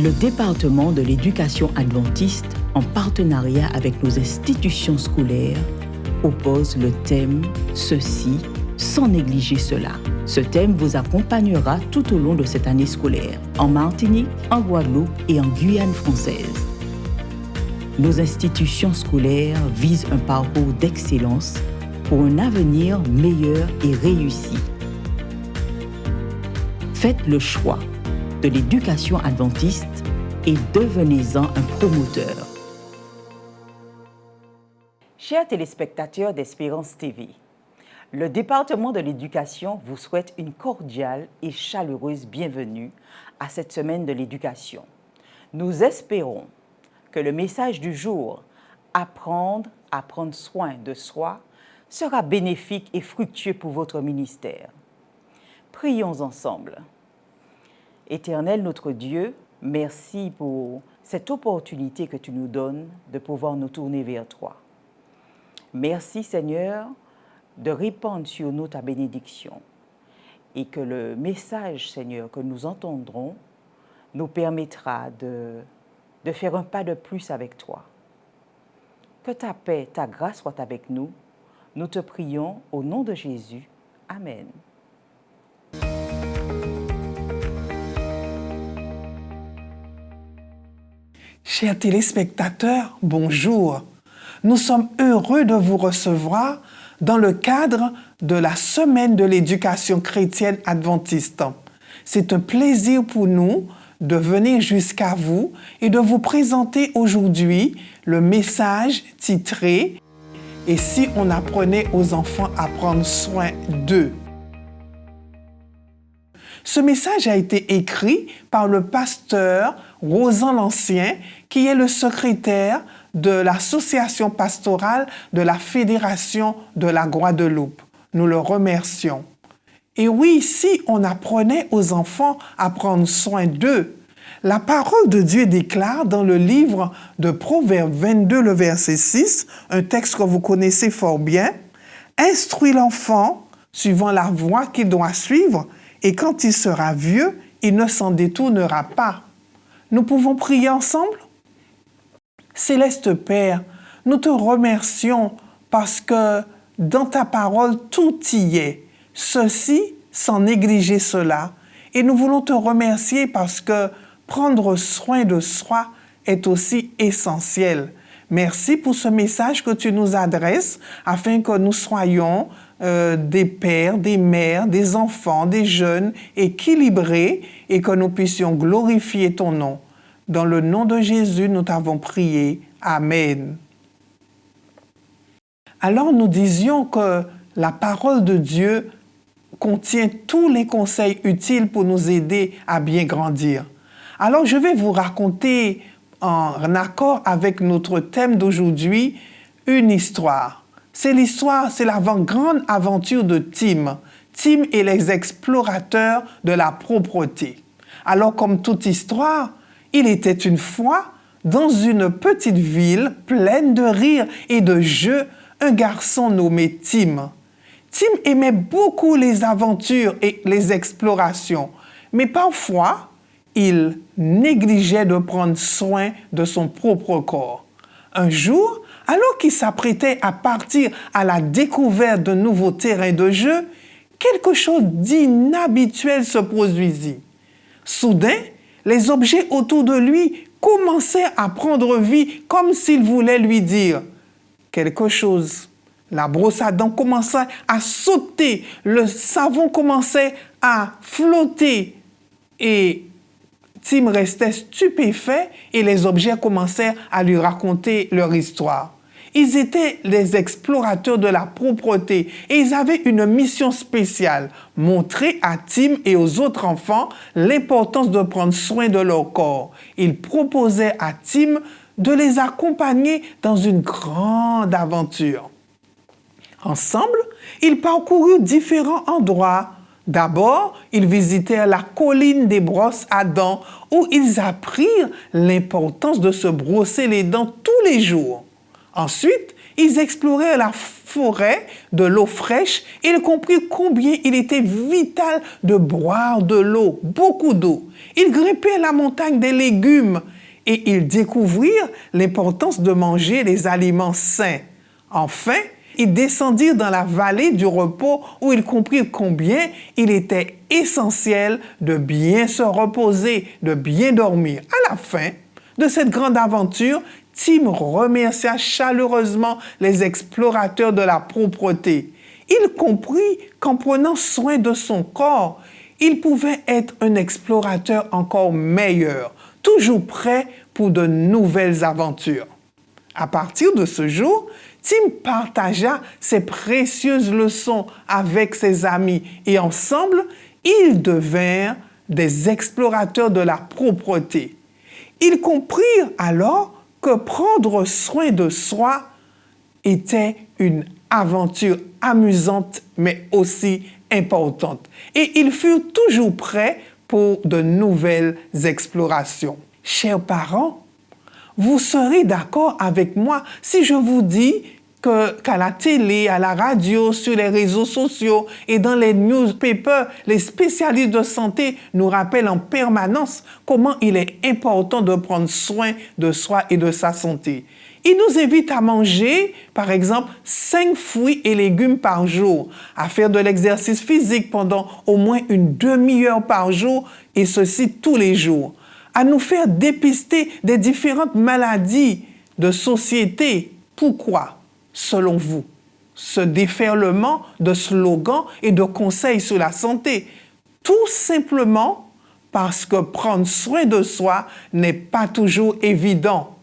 Le département de l'éducation adventiste, en partenariat avec nos institutions scolaires, oppose le thème « Ceci, sans négliger cela ». Ce thème vous accompagnera tout au long de cette année scolaire, en Martinique, en Guadeloupe et en Guyane française. Nos institutions scolaires visent un parcours d'excellence pour un avenir meilleur et réussi. Faites le choix de l'éducation adventiste et devenez-en un promoteur. Chers téléspectateurs d'Espérance TV, le département de l'éducation vous souhaite une cordiale et chaleureuse bienvenue à cette semaine de l'éducation. Nous espérons que le message du jour, apprendre à prendre soin de soi, sera bénéfique et fructueux pour votre ministère. Prions ensemble. Éternel notre Dieu, merci pour cette opportunité que tu nous donnes de pouvoir nous tourner vers toi. Merci Seigneur de répandre sur nous ta bénédiction et que le message Seigneur que nous entendrons nous permettra de faire un pas de plus avec toi. Que ta paix, ta grâce soient avec nous. Nous te prions au nom de Jésus. Amen. Chers téléspectateurs, bonjour. Nous sommes heureux de vous recevoir dans le cadre de la Semaine de l'éducation chrétienne adventiste. C'est un plaisir pour nous de venir jusqu'à vous et de vous présenter aujourd'hui le message titré « Et si on apprenait aux enfants à prendre soin d'eux ?» Ce message a été écrit par le pasteur Rosan Lancien, qui est le secrétaire de l'association pastorale de la Fédération de la Guadeloupe. Nous le remercions. Et oui, si on apprenait aux enfants à prendre soin d'eux, la parole de Dieu déclare dans le livre de Proverbes 22, le verset 6, un texte que vous connaissez fort bien, « Instruis l'enfant suivant la voie qu'il doit suivre, et quand il sera vieux, il ne s'en détournera pas. » Nous pouvons prier ensemble? Céleste Père, nous te remercions parce que dans ta parole, tout y est. Ceci, sans négliger cela. Et nous voulons te remercier parce que prendre soin de soi est aussi essentiel. Merci pour ce message que tu nous adresses afin que nous soyons des pères, des mères, des enfants, des jeunes équilibrés et que nous puissions glorifier ton nom. Dans le nom de Jésus, nous t'avons prié. Amen. Alors nous disions que la parole de Dieu contient tous les conseils utiles pour nous aider à bien grandir. Alors je vais vous raconter, en accord avec notre thème d'aujourd'hui, une histoire. C'est la grande aventure de Tim. Tim et les explorateurs de la propreté. Alors comme toute histoire, il était une fois, dans une petite ville pleine de rire et de jeux, un garçon nommé Tim. Tim aimait beaucoup les aventures et les explorations, mais parfois, il négligeait de prendre soin de son propre corps. Un jour, alors qu'il s'apprêtait à partir à la découverte de nouveaux terrains de jeu, quelque chose d'inhabituel se produisit. Soudain, les objets autour de lui commençaient à prendre vie comme s'ils voulaient lui dire quelque chose. La brosse à dents commençait à sauter, le savon commençait à flotter et Tim restait stupéfait et les objets commencèrent à lui raconter leur histoire. Ils étaient les explorateurs de la propreté et ils avaient une mission spéciale, montrer à Tim et aux autres enfants l'importance de prendre soin de leur corps. Ils proposaient à Tim de les accompagner dans une grande aventure. Ensemble, ils parcoururent différents endroits. D'abord, ils visitèrent la colline des brosses à dents où ils apprirent l'importance de se brosser les dents tous les jours. Ensuite, Ils explorèrent la forêt de l'eau fraîche et ils comprirent combien il était vital de boire de l'eau, beaucoup d'eau. Ils grimpèrent la montagne des légumes et ils découvrirent l'importance de manger les aliments sains. Enfin, ils descendirent dans la vallée du repos où ils comprirent combien il était essentiel de bien se reposer, de bien dormir. À la fin de cette grande aventure, Tim remercia chaleureusement les explorateurs de la propreté. Il comprit qu'en prenant soin de son corps, il pouvait être un explorateur encore meilleur, toujours prêt pour de nouvelles aventures. À partir de ce jour, Tim partagea ses précieuses leçons avec ses amis et ensemble, ils devinrent des explorateurs de la propreté. Ils comprirent alors que prendre soin de soi était une aventure amusante mais aussi importante. Et ils furent toujours prêts pour de nouvelles explorations. Chers parents, vous serez d'accord avec moi si je vous dis qu'à la télé, à la radio, sur les réseaux sociaux et dans les newspapers, les spécialistes de santé nous rappellent en permanence comment il est important de prendre soin de soi et de sa santé. Ils nous invitent à manger, par exemple, 5 fruits et légumes par jour, à faire de l'exercice physique pendant au moins une demi-heure par jour, et ceci tous les jours, à nous faire dépister des différentes maladies de société. Pourquoi, selon vous, ce déferlement de slogans et de conseils sur la santé? Tout simplement parce que prendre soin de soi n'est pas toujours évident.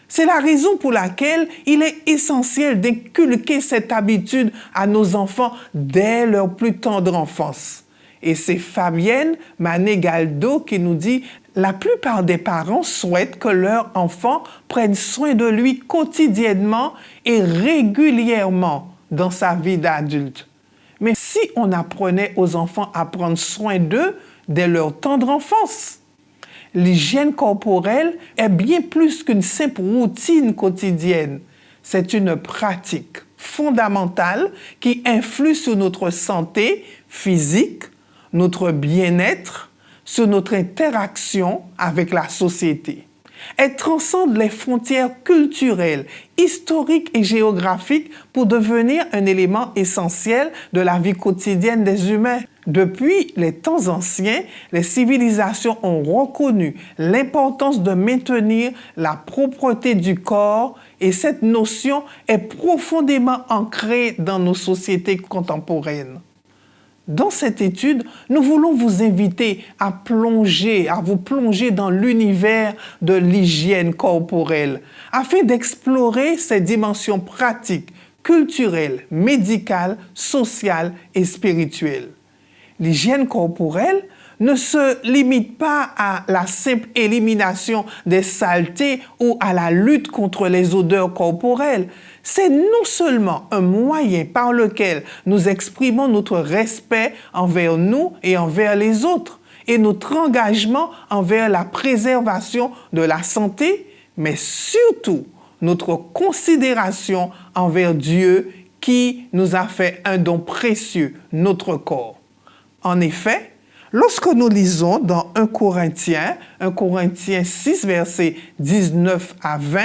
C'est la raison pour laquelle il est essentiel d'inculquer cette habitude à nos enfants dès leur plus tendre enfance. Et c'est Fabienne Mané-Galdo qui nous dit « La plupart des parents souhaitent que leur enfant prenne soin de lui quotidiennement et régulièrement dans sa vie d'adulte. Mais si on apprenait aux enfants à prendre soin d'eux dès leur tendre enfance, l'hygiène corporelle est bien plus qu'une simple routine quotidienne. C'est une pratique fondamentale qui influe sur notre santé physique, notre bien-être, sur notre interaction avec la société. Elle transcende les frontières culturelles, historiques et géographiques pour devenir un élément essentiel de la vie quotidienne des humains. Depuis les temps anciens, les civilisations ont reconnu l'importance de maintenir la propreté du corps et cette notion est profondément ancrée dans nos sociétés contemporaines. Dans cette étude, nous voulons vous inviter à vous plonger dans l'univers de l'hygiène corporelle afin d'explorer ses dimensions pratiques, culturelles, médicales, sociales et spirituelles. L'hygiène corporelle ne se limite pas à la simple élimination des saletés ou à la lutte contre les odeurs corporelles. C'est non seulement un moyen par lequel nous exprimons notre respect envers nous et envers les autres et notre engagement envers la préservation de la santé, mais surtout notre considération envers Dieu qui nous a fait un don précieux, notre corps. En effet, lorsque nous lisons dans 1 Corinthiens 6, versets 19 à 20,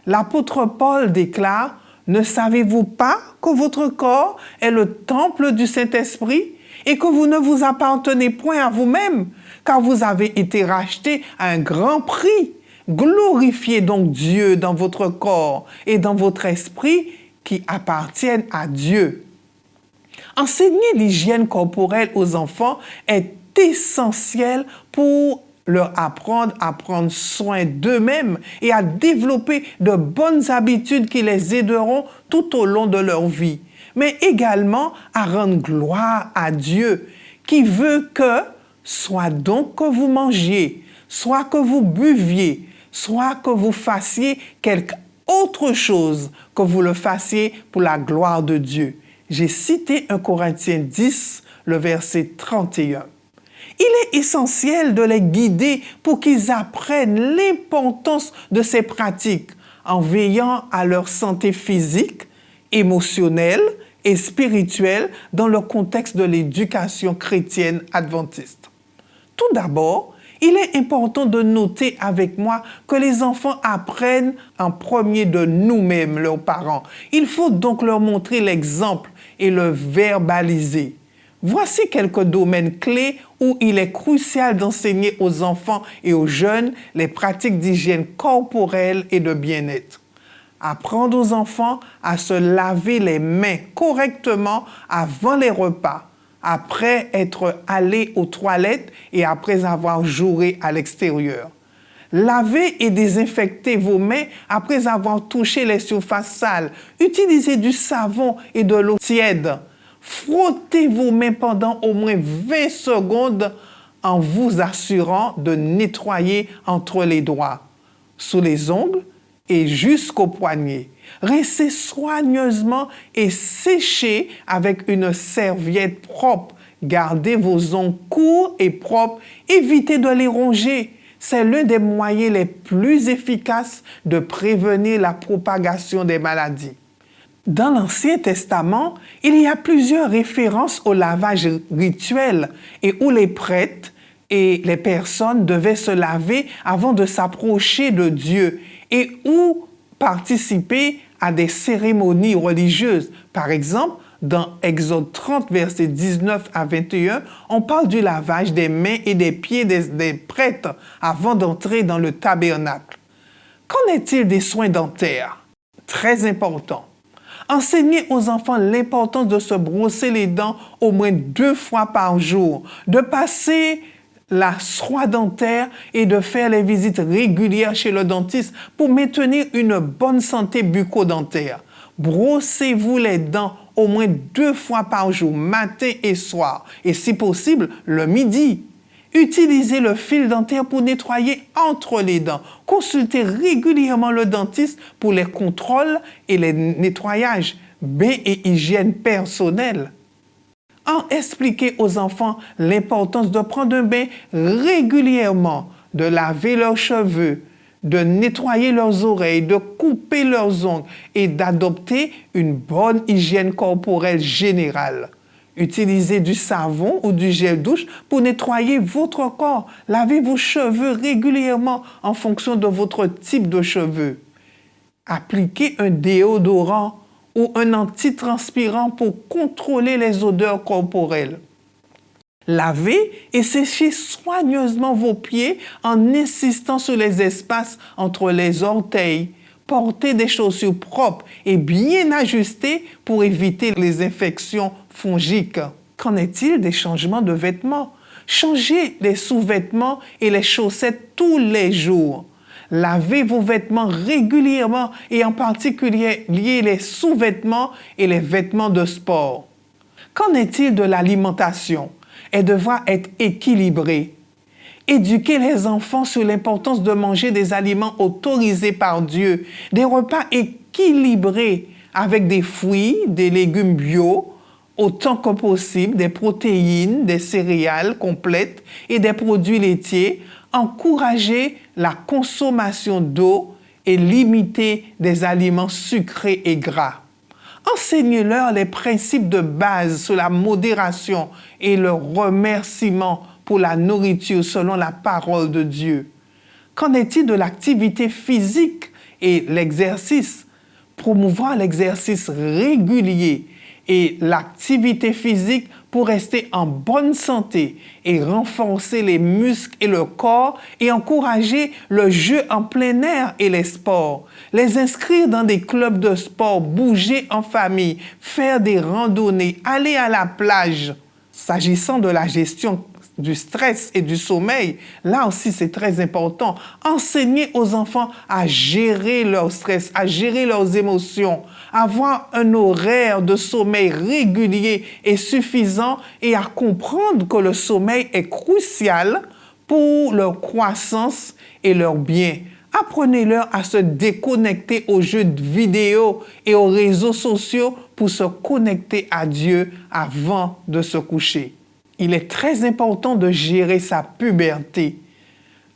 l'apôtre Paul déclare « Ne savez-vous pas que votre corps est le temple du Saint-Esprit et que vous ne vous appartenez point à vous-même, car vous avez été rachetés à un grand prix. Glorifiez donc Dieu dans votre corps et dans votre esprit qui appartiennent à Dieu. » Enseigner l'hygiène corporelle aux enfants est essentiel pour leur apprendre à prendre soin d'eux-mêmes et à développer de bonnes habitudes qui les aideront tout au long de leur vie, mais également à rendre gloire à Dieu, qui veut que, soit donc que vous mangiez, soit que vous buviez, soit que vous fassiez quelque autre chose, que vous le fassiez pour la gloire de Dieu. J'ai cité 1 Corinthiens 10, le verset 31. Il est essentiel de les guider pour qu'ils apprennent l'importance de ces pratiques en veillant à leur santé physique, émotionnelle et spirituelle dans le contexte de l'éducation chrétienne adventiste. Tout d'abord, il est important de noter avec moi que les enfants apprennent en premier de nous-mêmes, leurs parents. Il faut donc leur montrer l'exemple et le verbaliser. Voici quelques domaines clés où il est crucial d'enseigner aux enfants et aux jeunes les pratiques d'hygiène corporelle et de bien-être. Apprendre aux enfants à se laver les mains correctement avant les repas, après être allés aux toilettes et après avoir joué à l'extérieur. Lavez et désinfectez vos mains après avoir touché les surfaces sales. Utilisez du savon et de l'eau tiède. Frottez vos mains pendant au moins 20 secondes en vous assurant de nettoyer entre les doigts, sous les ongles et jusqu'aux poignets. Rincez soigneusement et séchez avec une serviette propre. Gardez vos ongles courts et propres. Évitez de les ronger. C'est l'un des moyens les plus efficaces de prévenir la propagation des maladies. Dans l'Ancien Testament, il y a plusieurs références au lavage rituel et où les prêtres et les personnes devaient se laver avant de s'approcher de Dieu et où participer à des cérémonies religieuses. Par exemple, dans Exode 30, versets 19 à 21, on parle du lavage des mains et des pieds des prêtres avant d'entrer dans le tabernacle. Qu'en est-il des soins dentaires? Très important. Enseignez aux enfants l'importance de se brosser les dents au moins 2 fois par jour, de passer la soie dentaire et de faire les visites régulières chez le dentiste pour maintenir une bonne santé bucco-dentaire. Brossez-vous les dents au moins 2 fois par jour, matin et soir, et si possible, le midi. Utilisez le fil dentaire pour nettoyer entre les dents. Consultez régulièrement le dentiste pour les contrôles et les nettoyages, bain et hygiène personnelle. Expliquez aux enfants l'importance de prendre un bain régulièrement, de laver leurs cheveux, de nettoyer leurs oreilles, de couper leurs ongles et d'adopter une bonne hygiène corporelle générale. Utilisez du savon ou du gel douche pour nettoyer votre corps. Lavez vos cheveux régulièrement en fonction de votre type de cheveux. Appliquez un déodorant ou un antitranspirant pour contrôler les odeurs corporelles. Lavez et séchez soigneusement vos pieds en insistant sur les espaces entre les orteils. Portez des chaussures propres et bien ajustées pour éviter les infections fongiques. Qu'en est-il des changements de vêtements? Changez les sous-vêtements et les chaussettes tous les jours. Lavez vos vêtements régulièrement et en particulier les sous-vêtements et les vêtements de sport. Qu'en est-il de l'alimentation? Elle devra être équilibrée. Éduquez les enfants sur l'importance de manger des aliments autorisés par Dieu, des repas équilibrés avec des fruits, des légumes bio, autant que possible, des protéines, des céréales complètes et des produits laitiers. Encouragez la consommation d'eau et limitez des aliments sucrés et gras. Enseignez-leur les principes de base sur la modération et le remerciement pour la nourriture selon la parole de Dieu. Qu'en est-il de l'activité physique et l'exercice? Promouvoir l'exercice régulier et l'activité physique pour rester en bonne santé et renforcer les muscles et le corps et encourager le jeu en plein air et les sports. Les inscrire dans des clubs de sport, bouger en famille, faire des randonnées, aller à la plage. S'agissant de la gestion du stress et du sommeil, là aussi c'est très important. Enseigner aux enfants à gérer leur stress, à gérer leurs émotions, avoir un horaire de sommeil régulier et suffisant et à comprendre que le sommeil est crucial pour leur croissance et leur bien. Apprenez-leur à se déconnecter aux jeux vidéo et aux réseaux sociaux pour se connecter à Dieu avant de se coucher. Il est très important de gérer sa puberté.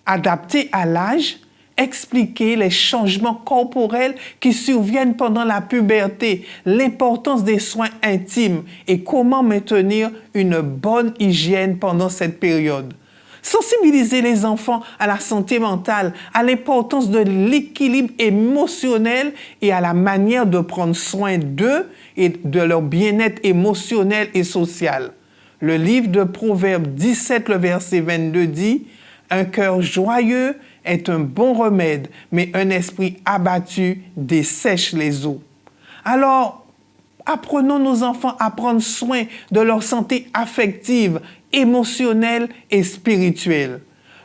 Adaptée à l'âge, expliquer les changements corporels qui surviennent pendant la puberté, l'importance des soins intimes et comment maintenir une bonne hygiène pendant cette période. Sensibiliser les enfants à la santé mentale, à l'importance de l'équilibre émotionnel et à la manière de prendre soin d'eux et de leur bien-être émotionnel et social. Le livre de Proverbes 17, le verset 22 dit « Un cœur joyeux est un bon remède, mais un esprit abattu dessèche les os. » Alors, apprenons nos enfants à prendre soin de leur santé affective, émotionnelle et spirituelle.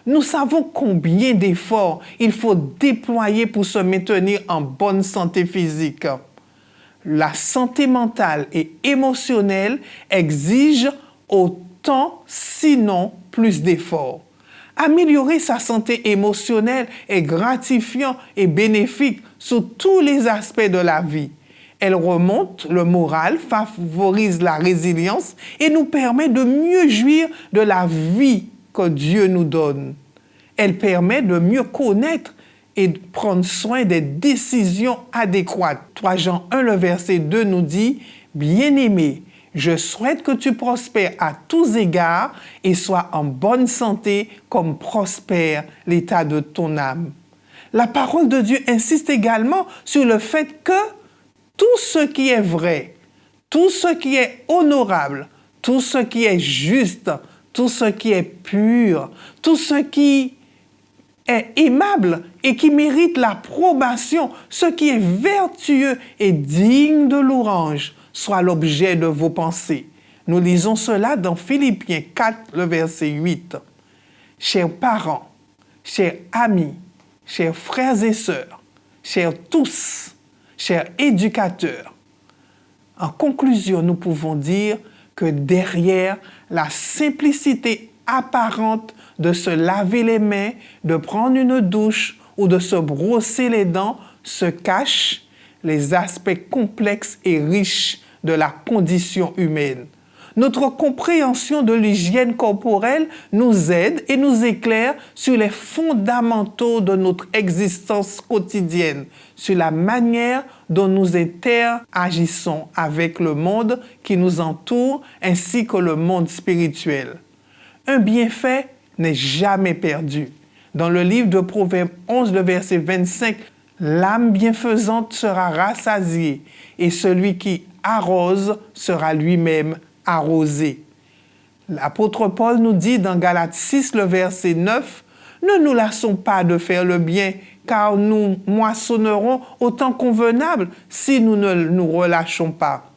Nous savons combien d'efforts il faut déployer pour se maintenir en bonne santé physique. La santé mentale et émotionnelle exige autant, sinon plus d'efforts. Améliorer sa santé émotionnelle est gratifiant et bénéfique sur tous les aspects de la vie. Elle remonte le moral, favorise la résilience et nous permet de mieux jouir de la vie que Dieu nous donne. Elle permet de mieux connaître et de prendre soin des décisions adéquates. 3 Jean 1, le verset 2 nous dit « Bien-aimé, je souhaite que tu prospères à tous égards et sois en bonne santé comme prospère l'état de ton âme. » La parole de Dieu insiste également sur le fait que tout ce qui est vrai, tout ce qui est honorable, tout ce qui est juste, tout ce qui est pur, tout ce qui est aimable et qui mérite l'approbation, ce qui est vertueux et digne de louange, soit l'objet de vos pensées. Nous lisons cela dans Philippiens 4, le verset 8. Chers parents, chers amis, chers frères et sœurs, chers tous, chers éducateurs, en conclusion, nous pouvons dire que derrière la simplicité apparente de se laver les mains, de prendre une douche ou de se brosser les dents se cachent les aspects complexes et riches de la condition humaine. Notre compréhension de l'hygiène corporelle nous aide et nous éclaire sur les fondamentaux de notre existence quotidienne, sur la manière dont nous interagissons avec le monde qui nous entoure ainsi que le monde spirituel. Un bienfait n'est jamais perdu. Dans le livre de Proverbes 11, le verset 25, l'âme bienfaisante sera rassasiée et celui qui arrose sera lui-même arrosé. L'apôtre Paul nous dit dans Galates 6, le verset 9, « Ne nous lassons pas de faire le bien, car nous moissonnerons au temps convenable si nous ne nous relâchons pas. »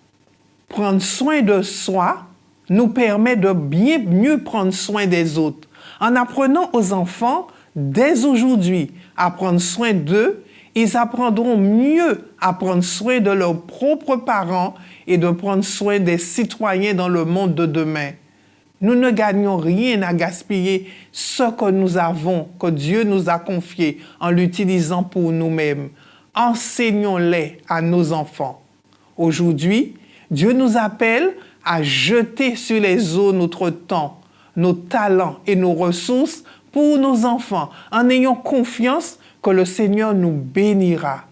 Prendre soin de soi nous permet de bien mieux prendre soin des autres. En apprenant aux enfants, dès aujourd'hui, à prendre soin d'eux, ils apprendront mieux à prendre soin de leurs propres parents et de prendre soin des citoyens dans le monde de demain. Nous ne gagnons rien à gaspiller ce que nous avons, que Dieu nous a confié en l'utilisant pour nous-mêmes. Enseignons-les à nos enfants. Aujourd'hui, Dieu nous appelle à jeter sur les eaux notre temps, nos talents et nos ressources pour nos enfants, en ayant confiance que le Seigneur nous bénira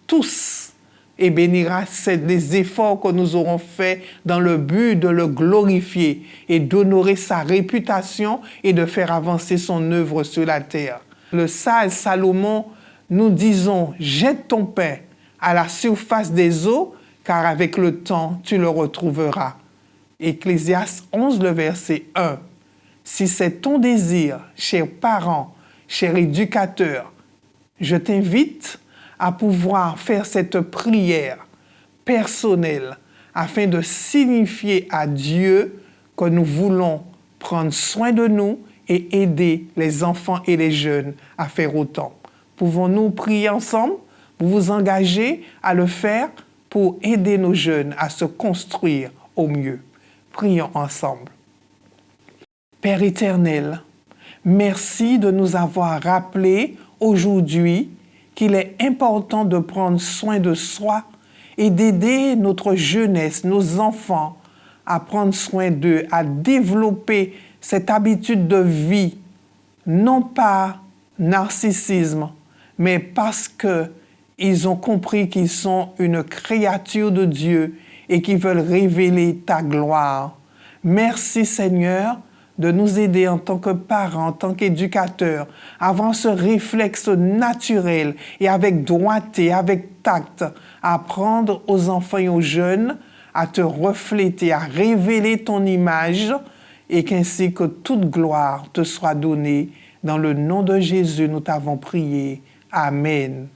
tous et bénira les efforts que nous aurons faits dans le but de le glorifier et d'honorer sa réputation et de faire avancer son œuvre sur la terre. Le sage Salomon, nous disons, jette ton pain à la surface des eaux, car avec le temps, tu le retrouveras. Ecclésiaste 11, le verset 1. Si c'est ton désir, chers parents, chers éducateurs, je t'invite à pouvoir faire cette prière personnelle afin de signifier à Dieu que nous voulons prendre soin de nous et aider les enfants et les jeunes à faire autant. Pouvons-nous prier ensemble? Vous vous engagez à le faire pour aider nos jeunes à se construire au mieux. Prions ensemble. Père éternel, merci de nous avoir rappelé aujourd'hui qu'il est important de prendre soin de soi et d'aider notre jeunesse, nos enfants, à prendre soin d'eux, à développer cette habitude de vie, non pas narcissisme, mais parce qu'ils ont compris qu'ils sont une créature de Dieu et qu'ils veulent révéler ta gloire. Merci Seigneur de nous aider en tant que parents, en tant qu'éducateurs, à avoir ce réflexe naturel et avec droité, avec tact, à apprendre aux enfants et aux jeunes à te refléter, à révéler ton image et qu'ainsi que toute gloire te soit donnée. Dans le nom de Jésus, nous t'avons prié. Amen.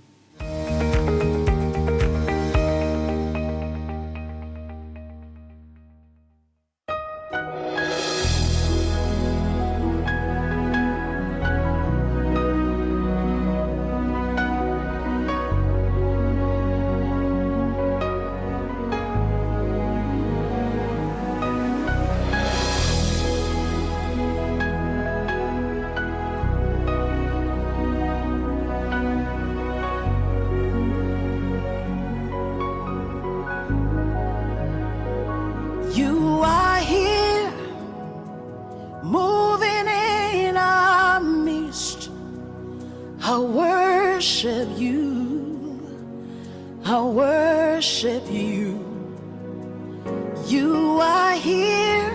You are here, moving in our midst. I worship you, I worship you. You are here,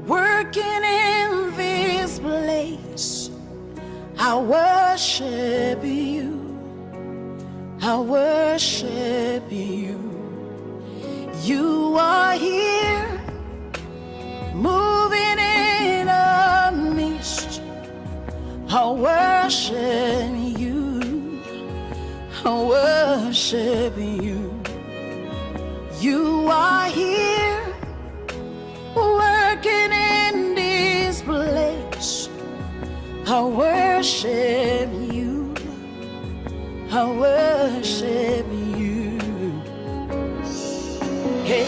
working in this place. I worship you, I worship you. You are here, moving in our midst. I worship you, I worship you. You are here, working in this place. I worship you, I worship you. Hey,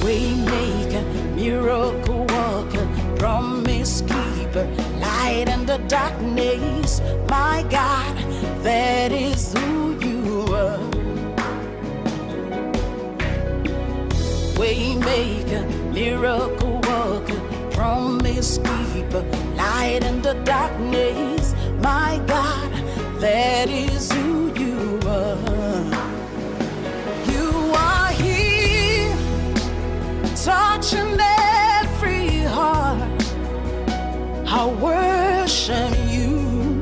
Waymaker, miracle worker, promise keeper, light in the darkness. My God, that is who you are. Waymaker, miracle worker, promise keeper, light in the darkness. My God, that is who you are. You are here, touching every heart. I worship you,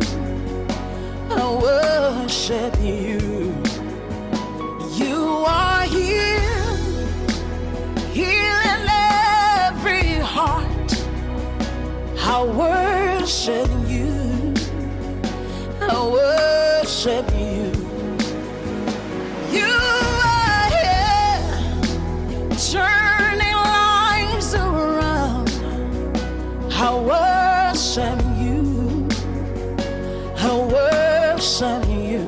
I worship you. You are here, healing every heart. I worship you, I worship you. You are here, turning lives around. I worship you, I worship you.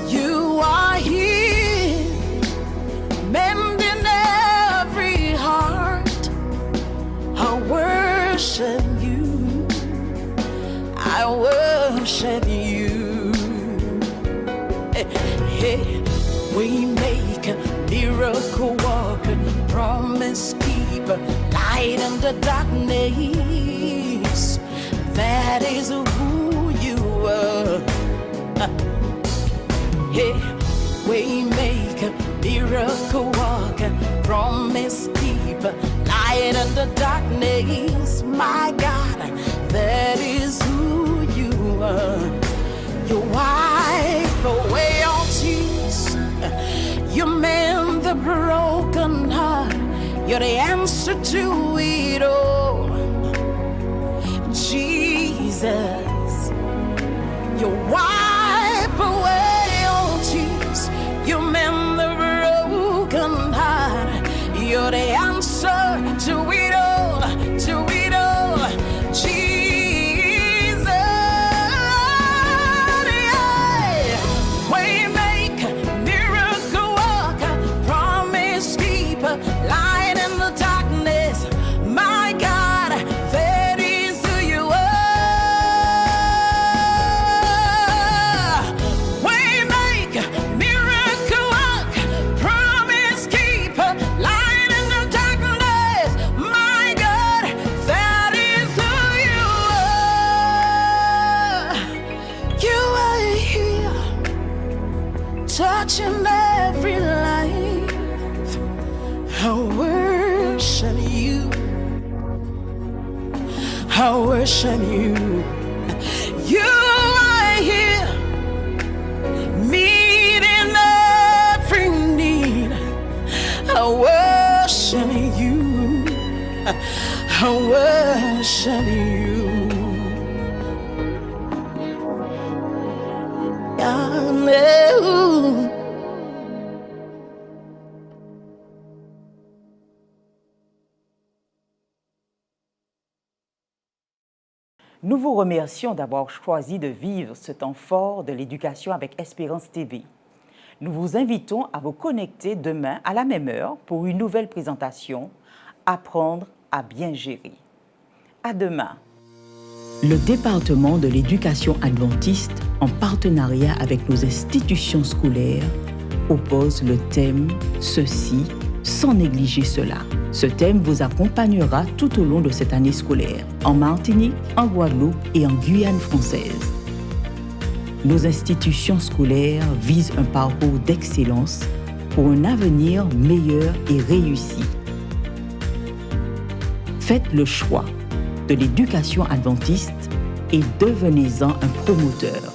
You are here, mending every heart. I worship you, I worship you. Hey, we make a miracle worker, promise keeper, light in the darkness. That is who you are. Hey, we make a miracle worker, promise keeper, light in the darkness. My God, that is who you are. You wipe away all tears, you mend the broken heart. You're the answer to it all, Jesus. You wipe away all tears, you mend the broken heart. You're the answer to it all, to it all, Jesus. Yeah. Waymaker, miracle worker, promise keeper, light in the darkness. My God, that is who you are. worship you. I worship you. You are here, meeting every need. I worship you. I worship you. I know. Nous vous remercions d'avoir choisi de vivre ce temps fort de l'éducation avec Espérance TV. Nous vous invitons à vous connecter demain à la même heure pour une nouvelle présentation « Apprendre à bien gérer ». À demain. Le département de l'éducation adventiste, en partenariat avec nos institutions scolaires, oppose le thème « Ceci » sans négliger cela. Ce thème vous accompagnera tout au long de cette année scolaire, en Martinique, en Guadeloupe et en Guyane française. Nos institutions scolaires visent un parcours d'excellence pour un avenir meilleur et réussi. Faites le choix de l'éducation adventiste et devenez-en un promoteur.